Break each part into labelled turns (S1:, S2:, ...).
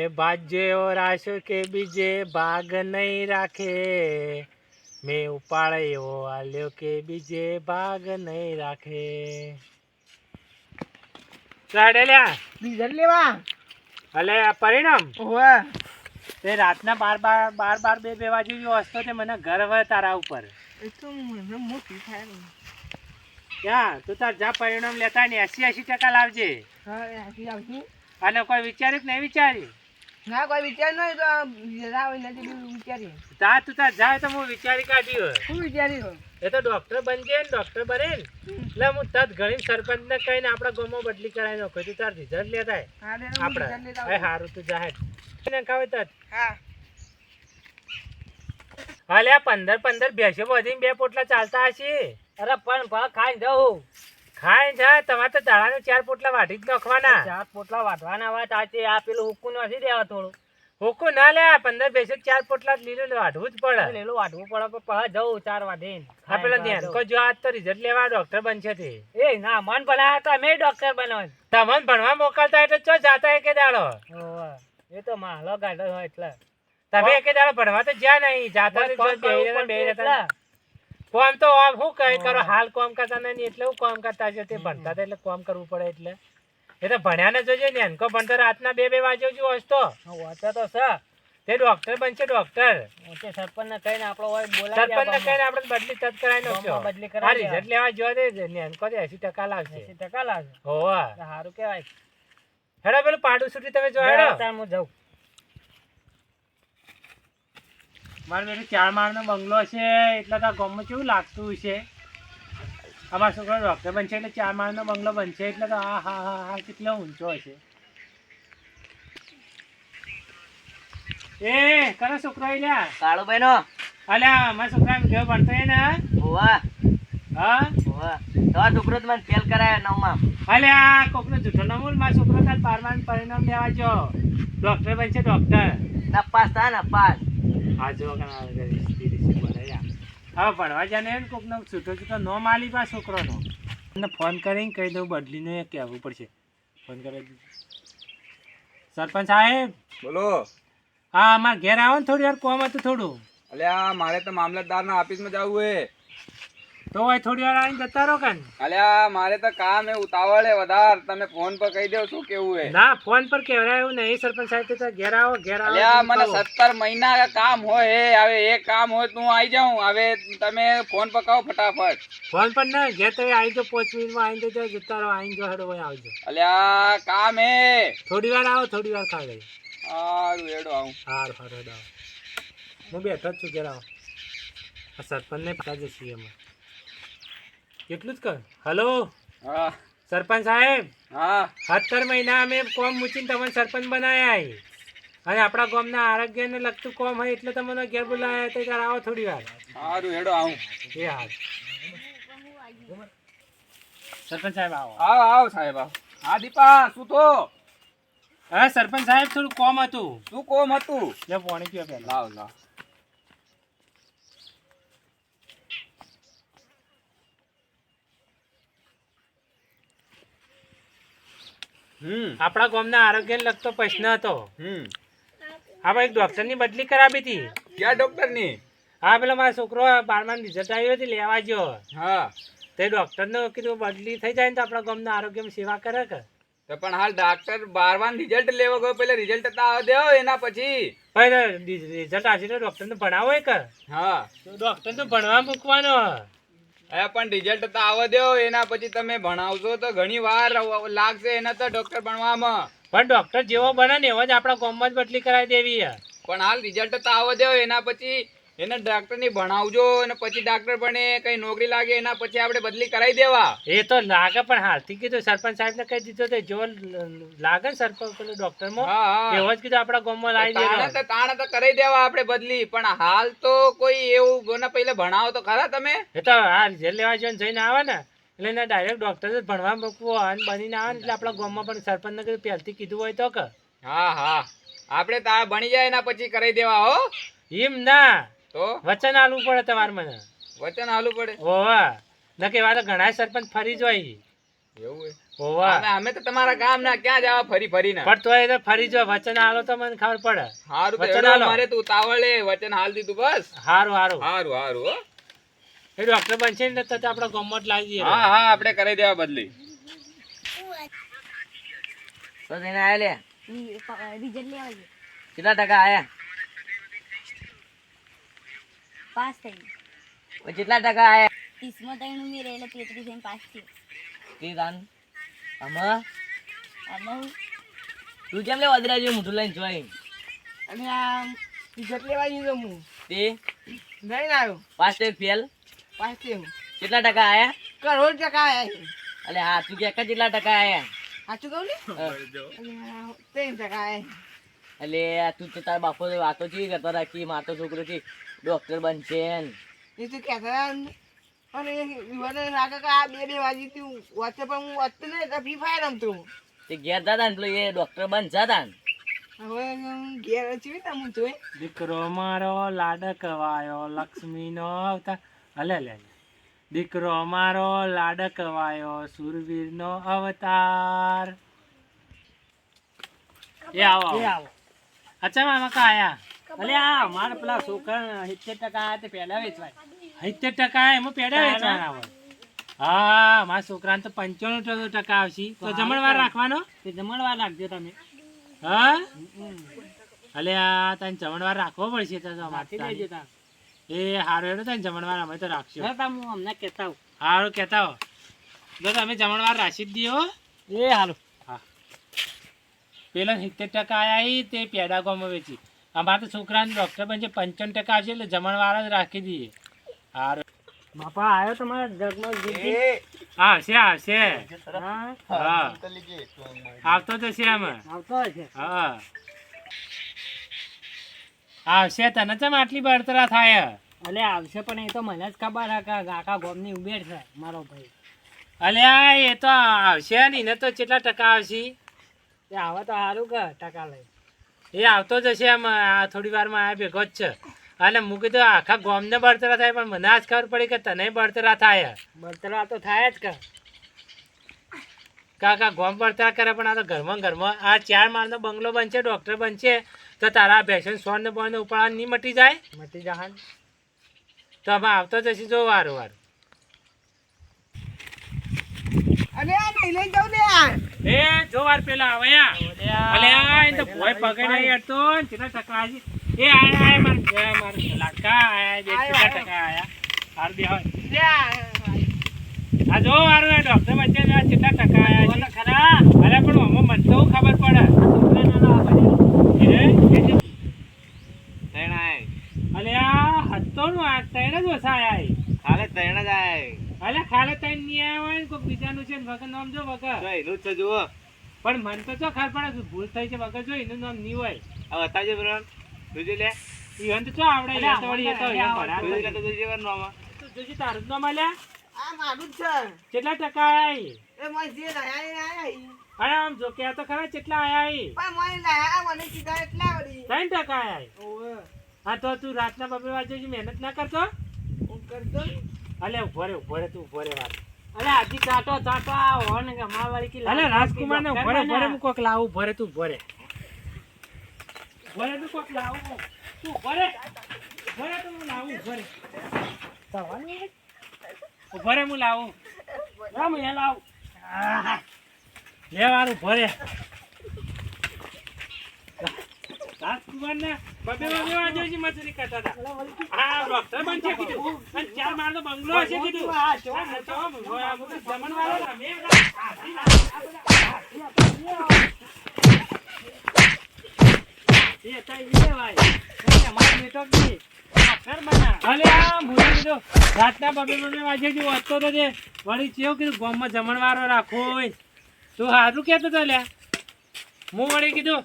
S1: એ બાજ્યો રાશો કે બીજે ભાગ નહીં રાખે, મેં ઉપાડ્યો આલ્યો કે બીજે ભાગ નહીં રાખે. ચાડેલ્યા
S2: ડીઝલ લેવા
S1: અલે આ પરિણામ
S2: ઓવે
S1: તે રાતના બાર બે વાગે વસ્તો તે મને ગર્વ તારા ઉપર.
S2: એ તો મને મોટી થાય.
S1: ક્યાં તું તાર જા પરિણામ લેતા ને 80% લાવજે.
S2: હા આખી આવતી
S1: અને કોઈ વિચાર્યું કે નહીં વિચાર્યું?
S2: ના કોઈ વિચાર નહીં તો રાવ નથી વિચારી.
S1: તા તું તાર જાય તો હું વિચારી કાઢ્યું.
S2: શું વિચારી છો?
S1: એ તો ડોક્ટર બનજે ને ડોક્ટર બને ને એટલે હું તત ઘણી સરપંચને કહીને આપણા ગામમાં બદલી કરાવી નાખો. તું તાર રિઝલ્ટ લેતા આપણે સારું તું જાહેર ખાવે તત.
S2: હા
S1: હાલે 15 ભેંસો બધી 2 પોટલા ચાલતા હશે.
S2: અરે પણ ખાઈ જાઉં
S1: ખાઈ જા તમારે તો દાડાને 4 પોટલા વાટી જ નાખવાના.
S2: 4 પોટલા વાટવાના વાત આજે આ પેલું હુકું નથી દેવા થોડું
S1: હોકું ના લે 15 ભેંસો 4 પોટલા લીલું વાટવું જ પડે.
S2: લીલું વાટવું પડે પણ જવું 4 વાટે.
S1: હા પેલા ધ્યાન કો જો આજ તો રિઝલ્ટ લેવા ડોક્ટર બનશે તે.
S2: એ ના મન બનાવ્યા હતા મેં ડોક્ટર બનાવ.
S1: તમને ભણવા મોકલતા એટલે ચો જાતા કે દાડો
S2: એ તો માલો ગાડો હોય એટલે
S1: તમે કે દાડો ભણવા તો જ્યાં નહીં જાતા બે રહેતા. કોમ તો શું કહે કરો હાલ કોમ કરતા નહીં એટલે હું કોમ કરતા છે તે ભણતા હતા એટલે કોમ કરવું પડે. એટલે એ તો ભણ્યા ને જોજે ને એનકો ભણતો રાતના 2 વાગ્યો જો હસતો
S2: વાંચો તો સર
S1: તે ડોક્ટર બનશે ડોક્ટર.
S2: સરપંચ ને કહીને આપણો હોય
S1: સરપંચ ને કહીને આપણે બદલી તત કરાવી નાખજો.
S2: બદલી કરાવી
S1: રિઝલ્ટ લેવા જો દે ને એનકો 80% લાગશે.
S2: 80% લાગે
S1: હોવા
S2: સારું કેવાય.
S1: હેડો પેલું પાડું છૂટી તમે જો હેડો
S2: હું જાઉં.
S1: મારે બેટું 4 માળનો બંગલો છે એટલે તો ગામમાં કેવું લાગતું છે. અમારા છોકરો ડોક્ટર બનશે એટલે 4 માળનો બંગલો બનશે એટલે તો હા હા હા હા કેટલો ઊંચો હશે. એ કનો છોકરો લ્યા
S2: કાળુભાઈ નો
S1: અલ્યા અમારા છોકરા ઘેર ભણતો હે ને
S2: હોવા
S1: હા
S2: હોવા તો છોકરો તો મને ફેલ કરાયો 9માં.
S1: અલ્યા કોકનો જૂઠો ન બોલ. મારા છોકરો તાર 12માં પરિણામ લેવા જો ડોક્ટર બનશે ડોક્ટર.
S2: નપાસ થા નપાસ
S1: હા જો હવે ભણવા જાને કોકનો છૂટો નો માલી પા છોકરોનો ફોન કરીને કહી દઉં બદલીને કહેવું પડશે. ફોન કરે સરપંચ સાહેબ
S3: બોલો.
S1: હા અમારે ઘેર આવો ને થોડી વાર કોમ હતું થોડું.
S3: અલ્યા મારે તો મામલતદારના ઓફિસમાં જવું હે
S1: તો હોય થોડી વાર આવીને જતા રહો કાન.
S3: અલ્યા મારે તો કામ હે ઉતાવળ હે વધાર. તમે ફોન પર કહી દો શું કેવું હે.
S1: ના ફોન પર કહેવાય એવું નહીં સરપંચ સાહેબ તો ઘેર આવો ઘેર આવો.
S3: અલ્યા મને 17 મહિના કામ હોય હે. હવે એક કામ હોય તો હું આવી જાઉં. હવે તમે ફોન પર કહો ફટાફટ.
S1: ફોન પર ના ઘેર તો આવી જો 5 મિનિટમાં આવીને તો જતા રહો. આવીને જો હેડો હોય આવજો.
S3: અલ્યા કામ હે.
S1: થોડી વાર આવો થોડી વાર ખાઈ લઈ.
S3: સારું હેડો આવું.
S1: સારું હેડો આવો. હું બેઠો જ છું ઘેર આવો. આ સરપંચને પતા જશે એમાં એટલું જ કર. હલો
S3: હા
S1: સરપંચ સાહેબ
S3: હા
S1: 17 મહિના અમે કોમ મૂકીને તમને સરપંચ બનાવ્યા અને આપણા ગામના આરોગ્યને લગતું કોમ હોય એટલે તમને ઘેર બોલાયા તો ત્યારે આવો થોડી વાર.
S3: સારું હેડો આવું.
S1: એ હાલ સરપંચ સાહેબ આવો.
S3: આવો આવો સાહેબ આવો. હા દીપા શું તો
S1: હા સરપંચ સાહેબ થોડું કોમ હતું.
S3: શું કોમ હતું?
S1: લે પાણી પીવા પહેલા.
S3: લાવ લાવ.
S1: આપણા ગામના આરોગ્યને લગતો પ્રશ્ન હતો. આપણે એક ડોક્ટરની બદલી કરાવી હતી.
S3: ક્યાં ડોક્ટર ની?
S1: હા પેલો મારો છોકરો 12માં રિઝલ્ટ આવ્યું હતી લેવા ગયો.
S3: હા
S1: તે ડોક્ટરનું કીધું બદલી થઈ જાય ને તો આપણા ગામના આરોગ્યમાં સેવા કરે કે.
S3: તો પણ હાલ ડાક્ટર 12માં રિઝલ્ટ લેવા ગયો પેલા રિઝલ્ટ તો આવ દેવો એના પછી.
S1: રિઝલ્ટ આજે તો ડોક્ટરને ભણાવો કે.
S3: હા
S1: ડોક્ટરને ભણવા મૂકવાનો.
S3: હા પણ રિઝલ્ટ તો આવ દેવો એના પછી તમે ભણાવશો તો ઘણી વાર લાગશે એના તો ડોક્ટર ભણવામાં.
S1: પણ ડોક્ટર જેવો બને ને એવો જ આપણા ગામમાં જ બદલી કરાવી દેવી.
S3: પણ હાલ રિઝલ્ટ તો આવ દેવો એના પછી એને ડોક્ટર ની ભણાવજો અને પછી ડોક્ટર બને કઈ નોકરી લાગે એના પછી આપણે બદલી કરાવી દેવા.
S1: એ તો લાગે પણ હાલથી કીધું સરપંચ સાહેબ ને કહી દીધું તો જો લાગે ને સરપંચ પેલો ડોક્ટર માં એવો જ કીધું આપણા ગામમાં લાવી દેવા.
S3: તાણે તો કરી દેવા આપણે બદલી. પણ હાલ તો કોઈ એવું પહેલા ભણાવો તો ખરા તમે.
S1: એ તો હા રિઝલ્ટ લેવા જઈને આવે ને એટલે એને ડાયરેક્ટ ડોક્ટર જ ભણવા મૂકવો અને બનીને આવે ને એટલે આપણા ગામમાં પણ સરપંચ ને કીધું પહેલથી કીધું હોય તો કે.
S3: હા હા આપણે તો ભણી જાય એના પછી કરી દેવા. હો
S1: એમ ના
S3: તો
S1: વચન આલવું પડે તમારે મને.
S3: વચન આલવું પડે.
S1: ઓવા ન કે વાત ઘણા સરપંચ ફરી જોઈ
S3: એવું હે?
S1: હોવા
S3: અમે તો તમારા ગામ ના ક્યાં જવા ફરી ફરીને.
S1: પણ તોય તો ફરી જો વચન આલો તો મને ખબર પડે.
S3: હારું તો
S1: વચન
S3: હેડો,
S1: આલો.
S3: મારે તું તાવળે વચન હાલ દીધું બસ.
S1: હારું હારું
S3: હારું હારું હો.
S1: એ ડોક્ટર બનશે ને તો આપડે ગમત લાવી દઈએ.
S3: હા હા આપણે કરી દેવા બદલી.
S2: તો તેને આયા લે
S4: રિઝલ્ટ લેવા ગયો.
S2: કેટલા ટકા આયા
S4: પાસ થઈ ગયો.
S2: કેટલા ટકા આયા
S4: 30 માં 3 ઉમેરે એટલે 33 થઈને પાસ થયો.
S2: તે દાન આમાં
S4: આમાં
S2: તું કેમ લે વદરા જેવું મોઢું લઈને જોઈ અને આ રિઝલ્ટ લેવા ગયો હું તે નહીં આવ્યો પાસ તે ફેલ પાસ તે કેટલા ટકા આયા કરોડ ટકા આયા અલે હા તું કે કેટલા ટકા આયા સાચું કહું ને 3 ટકા આયા અલે તું તો તારા બાપો વાતો ચી કરતો રાખી માતો છોકરો થી ડોક્ટર બનશે એ તો કહેતા અને મને લાગે કે આ બે વાગી તું વચ્ચે પણ હું વચ્ચે નહીં તો ફ્રી ફાયર રમતો તે ઘેર દાદા ને એ ડોક્ટર બન જાતા હવે ઘેર ચીવી તમ જોઈ
S1: દીકરો મારો લાડકવાયો લક્ષ્મીનો અવતાર હલે લે દીકરો મારો લાડકવાયો સુરવીરનો અવતાર એ આવો આવો અચ્છા મામા કા આયા અલે આ મારા પેલા છોકરા 70% આયા તે પેડા વેચવાય 70% એમાં પેડા વેચવાના હોય હા મારા છોકરાને તો 95% આવશે તો જમણવાર રાખવાનો તે જમણવાર રાખજો તમે હા અલે આ તને જમણવાર રાખવો પડશે તો માથી લેજો તા એ હારું હેડો તને જમણવાર અમે તો રાખશું હા તા હું અમને કહેતા હું હારું કહેતા હો જો તમે જમણવાર રાખી જ દીયો એ હારું હા પેલા 70% આયા ઈ તે પેડા ગોમાં વેચી અમારા તો છોકરાને ડોક્ટર બનશે 55% આવશે એટલે જમણવાર જ રાખી દઈએ હારું બાપા આવ્યો તમારા જગમાં આવશે આવશે હા આવતો તો છે અમે આવતો છે હા આવશે તને ચમ આટલી બળતરા થાય અલે આવશે પણ એ તો મને જ ખબર હે કે કાકા ગોમની ઉબેર છે મારો ભાઈ અલે એ તો આવશે ને એને તો કેટલા ટકા આવશે એ આવે તો સારું કે ટકા લઈ એ આવતો જ હશે એમ થોડી વારમાં આ ભેગો જ છે અને હું કીધું આખા ગોમને બળતરા થાય પણ મને આજ ખબર પડી કે તને બળતરા થાય બળતરા તો થાય જ કાકા ગોમ બળતરા કરે પણ આ તો ઘરમાં આ 4 માળનો બંગલો બનશે ડોક્ટર બનશે તો તારા ભેંસન સોન ને બોન ઉપાડા નહીં મટી જાય મટી જાય તો અમે આવતો જ હશે જો વાર
S2: અરે આ નહીં લઈ જાવ ને
S1: એ જો વાર પેલા આવે અલે આ એ તો ભોય પકડે યાર તો કેટલા ટકા આવી એ આયા માર લાકા આયા જે કેટલા ટકા આયા હાર બે હોય
S2: લે
S1: આ જો વારું આ ડોક્ટર બચ્ચે કેટલા ટકા આયા છે ખરા અરે પણ મને તો ખબર પડે અલે આ હતો નું આ ત્રણ જ ઓછા આયા ખાલે ત્રણ જ આયા અલે ખાલે ત્રણ ની આયા હોય ને કોઈ બીજાનું છે વગર નામ જો વગર એનું છે જુઓ પણ મન તો જો ખબર પડે ભૂલ થઈ છે વગર જો એનું નામ નહીં હોય હવે બતાવજો બ્રન જોજે લે ઈ હંત ચો આવડે લે તો વળી એ તો એમ ભરા જોજે તો જોજે વાર નામ તો જોજે તારું નામ આલ્યા
S2: આ મારું જ છે
S1: કેટલા ટકા આયા
S2: એ મને જે આયા
S1: અરે આમ જો કે તો ખરા કેટલા આયા
S2: પણ મને લાયા મને કીધા એટલા વળી
S1: 3% આયા
S2: ઓવે
S1: હા તો તું રાતના 2 વાગે મહેનત ના કરતો
S2: હું કરતો
S1: અલે ઉભો રે તું ઉભો રે વાત
S2: અલે આજી ચાટો આ હોન કે માવાળી કી
S1: અલે રાજકુમાર ને ઉભો રે હું કોક લાવું ઉભો રે તું ઉભો રે તું કોક લાવું તું ઉભો રે તું હું લાવું ઉભો રે ઉભો રે હું લાવું રામ એ લાવ લે વાર ઉભો રે રાજકુમાર ને 2 વાગે મજૂરી કરતા હતા આ ડોક્ટર બનશે કીધું અને 4 માળનો બંગલો હશે કીધું જમણવાળો રમે રાતના 2 વાગે વાંચતો હતો વળી કેવું કીધું ગામમાં જમણવારો રાખવો હોય તું સારું કહેતો હતો લ્યા હું વળી કીધું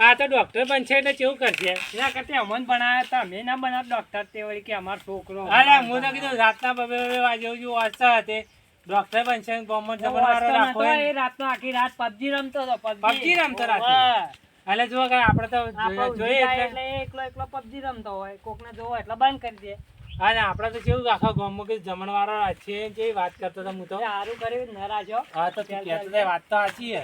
S1: આ તો ડોક્ટર બનશે એટલે કેવું કરશે એના કરતા અમન બનાવ્યા હતા મેં ના બનાવ ડોક્ટર તે વળી કે અમારો છોકરો અરે હું તો કીધું રાતના 2 વાગે વાંચતા હતી ડોક્ટર બનશે ગામમાં જમણવારો રાખવો એ રાતનો આખી રાત પબજી રમતો હતો પબજી રમતો રાતે એટલે જો કે આપણે તો જોઈએ એટલે એકલો પબજી રમતો હોય કોકને જોવો એટલે બંધ કરી દે અને આપણે તો કેવું આખા ગામમાં કે જમણવારો છે કેવી વાત કરતો હતો હું તો
S2: સારું કર્યું ન રાખ્યો
S1: હા તો તું કહેતો હતો એ વાત તો સાચી હે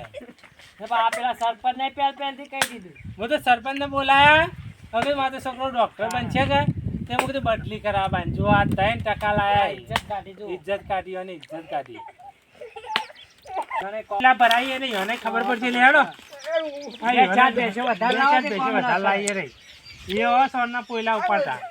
S2: આ પેલા સરપંચ ને પહેલથી કહી દીધું
S1: હું તો સરપંચને બોલાયા હવે મારો છોકરો ડોક્ટર બનશે કે તે હું કીધું બદલી કરાવ બાંધજો આ 3% લાયા
S2: ઇજ્જત કાઢી જો
S1: ઇજ્જત કાઢી અને ઇજ્જત કાઢી કેટલા ભરાઈએ ને એને ખબર પડશે લે હેડો
S2: બે ચાર પૈસે વધારે લાવો તે કોમ ના
S1: વધારે લાવીએ રે એ સોના પોયલા ઉપાડતા